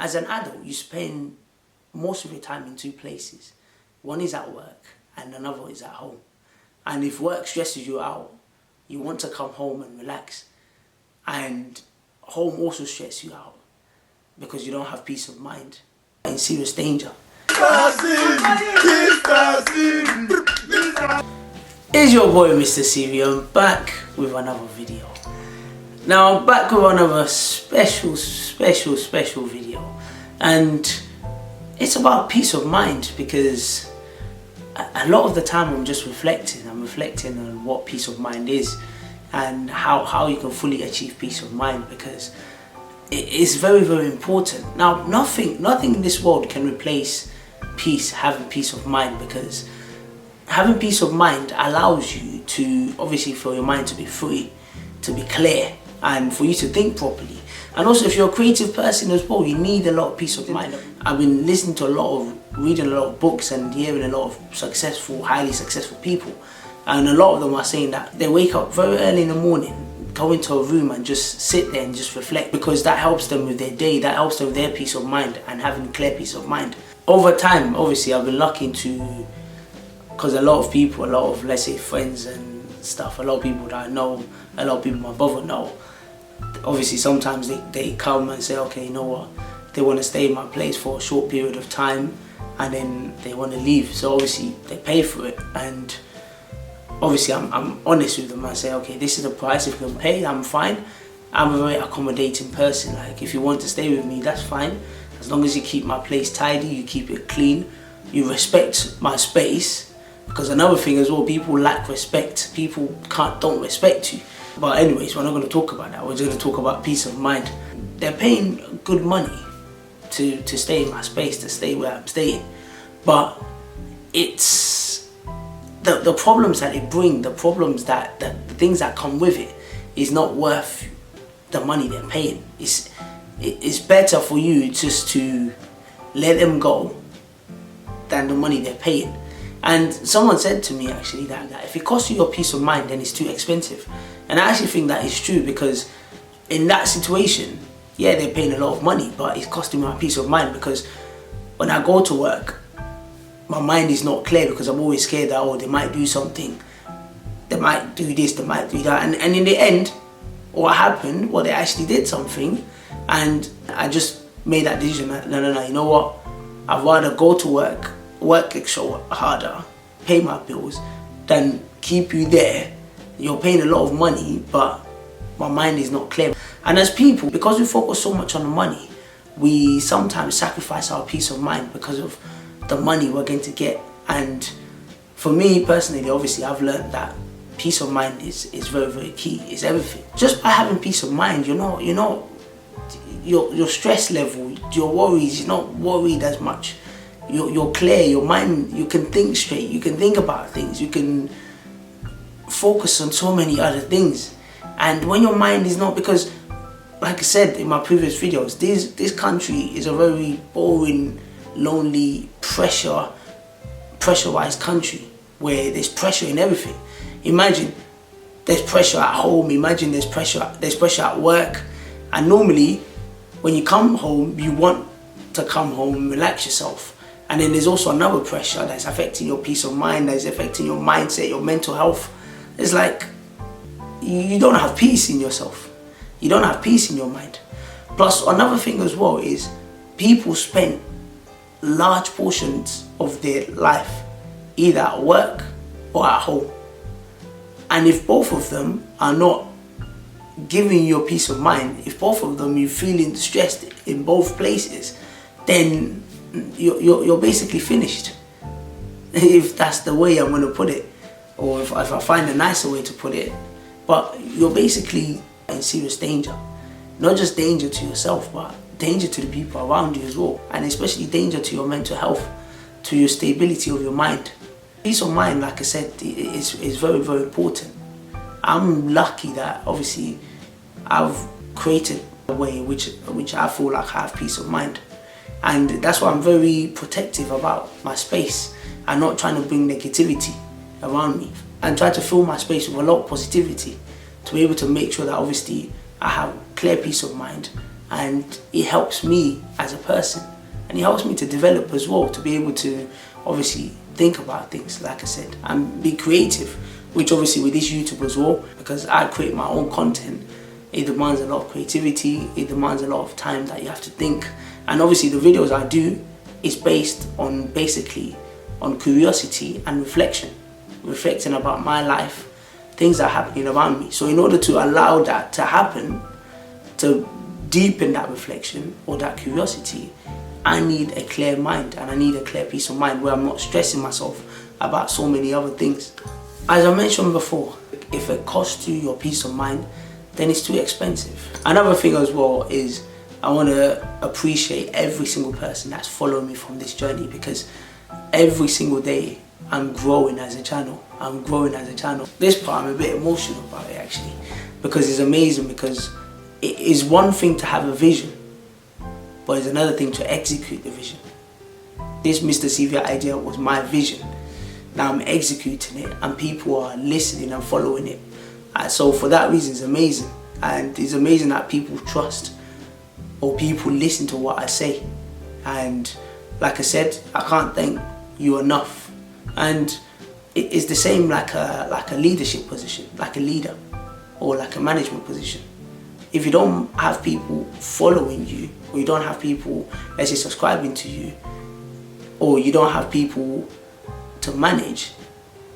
As an adult, you spend most of your time in two places. One is at work and another is at home. And if work stresses you out, you want to come home and relax. And home also stresses you out because you don't have peace of mind. You're in serious danger. It's your boy MrCV. I'm back with another video. Now I'm back with another special video, and it's about peace of mind, because a lot of the time I'm just reflecting. I'm reflecting on what peace of mind is and how you can fully achieve peace of mind, because it is very important. Now nothing in this world can replace having peace of mind, because having peace of mind allows you to, obviously, for your mind to be free, to be clear, and for you to think properly. And also, if you're a creative person as well, you need a lot of peace of mind. I've been listening to reading a lot of books and hearing a lot of highly successful people, and a lot of them are saying that they wake up very early in the morning, go into a room and just sit there and just reflect, because that helps them with their day, that helps them with their peace of mind and having clear peace of mind. Over time, obviously, I've been lucky to, because a lot of people, let's say friends and stuff, a lot of people that I know, a lot of people my brother know, obviously sometimes they come and say, okay, you know what, they want to stay in my place for a short period of time and then they want to leave, so obviously they pay for it. And obviously I'm honest with them. I say, okay, this is the price, if you can pay, I'm fine. I'm a very accommodating person. Like, if you want to stay with me, that's fine, as long as you keep my place tidy, you keep it clean, you respect my space. Because another thing as well, people lack respect. People don't respect you. But anyways, we're not going to talk about that. We're just going to talk about peace of mind. They're paying good money to stay in my space, to stay where I'm staying. But it's the problems that they bring, the things that come with it, is not worth the money they're paying. It's better for you just to let them go than the money they're paying. And someone said to me actually that if it costs you your peace of mind, then it's too expensive. And I actually think that is true, because in that situation, yeah, they're paying a lot of money, but it's costing me my peace of mind, because when I go to work, my mind is not clear, because I'm always scared that, oh, they might do something, they might do this, they might do that. And in the end, what happened, well, they actually did something, and I just made that decision that, no, you know what, I'd rather go to work extra harder, pay my bills, than keep you there. You're paying a lot of money, but my mind is not clear. And as people, because we focus so much on the money, we sometimes sacrifice our peace of mind because of the money we're going to get. And for me personally, obviously, I've learned that peace of mind is very key. It's everything. Just by having peace of mind, your stress level, your worries, you're not worried as much. You're clear, your mind, you can think straight, you can think about things, you can focus on so many other things. And when your mind is not, because like I said in my previous videos, this country is a very boring, lonely, pressurized country where there's pressure in everything. Imagine there's pressure at home, imagine there's pressure at work, and normally when you come home, you want to come home and relax yourself. And then there's also another pressure that's affecting your peace of mind, that's affecting your mindset, your mental health. It's like you don't have peace in yourself. You don't have peace in your mind. Plus, another thing as well is people spend large portions of their life either at work or at home. And if both of them are not giving you a peace of mind, if both of them you're feeling stressed in both places, then you're basically finished, if that's the way I'm going to put it, or if I find a nicer way to put it. But you're basically in serious danger. Not just danger to yourself, but danger to the people around you as well, and especially danger to your mental health, to your stability of your mind. Peace of mind, like I said, is very important. I'm lucky that obviously I've created a way which I feel like I have peace of mind. And that's why I'm very protective about my space and not trying to bring negativity around me, and try to fill my space with a lot of positivity to be able to make sure that obviously I have clear peace of mind and it helps me as a person, and it helps me to develop as well, to be able to obviously think about things, like I said, and be creative, which obviously with this YouTube as well, because I create my own content, it demands a lot of creativity, it demands a lot of time that you have to think. And obviously the videos I do is based on basically on curiosity and reflection, reflecting about my life, things that are happening around me. So in order to allow that to happen, to deepen that reflection or that curiosity, I need a clear mind, and I need a clear peace of mind where I'm not stressing myself about so many other things. As I mentioned before, if it costs you your peace of mind, then it's too expensive. Another thing as well is I want to appreciate every single person that's following me from this journey, because every single day I'm growing as a channel. I'm growing as a channel. This part I'm a bit emotional about it actually, because it's amazing, because it is one thing to have a vision, but it's another thing to execute the vision. This MrCV idea was my vision. Now I'm executing it and people are listening and following it. So for that reason it's amazing. And it's amazing that people trust or people listen to what I say. And like I said, I can't thank you enough. And it's the same like a leadership position, like a leader or like a management position. If you don't have people following you, or you don't have people, let's say, subscribing to you, or you don't have people to manage,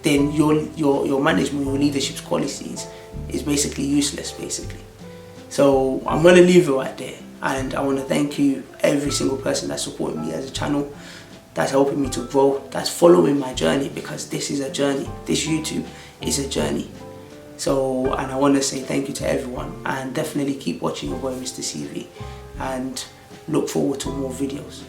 then your management, your leadership's qualities is basically useless, basically. So I'm going to leave it right there, and I want to thank you, every single person that's supporting me as a channel, that's helping me to grow, that's following my journey, because this is a journey. This YouTube is a journey. So, and I want to say thank you to everyone, and definitely keep watching your boy MrCV, and look forward to more videos.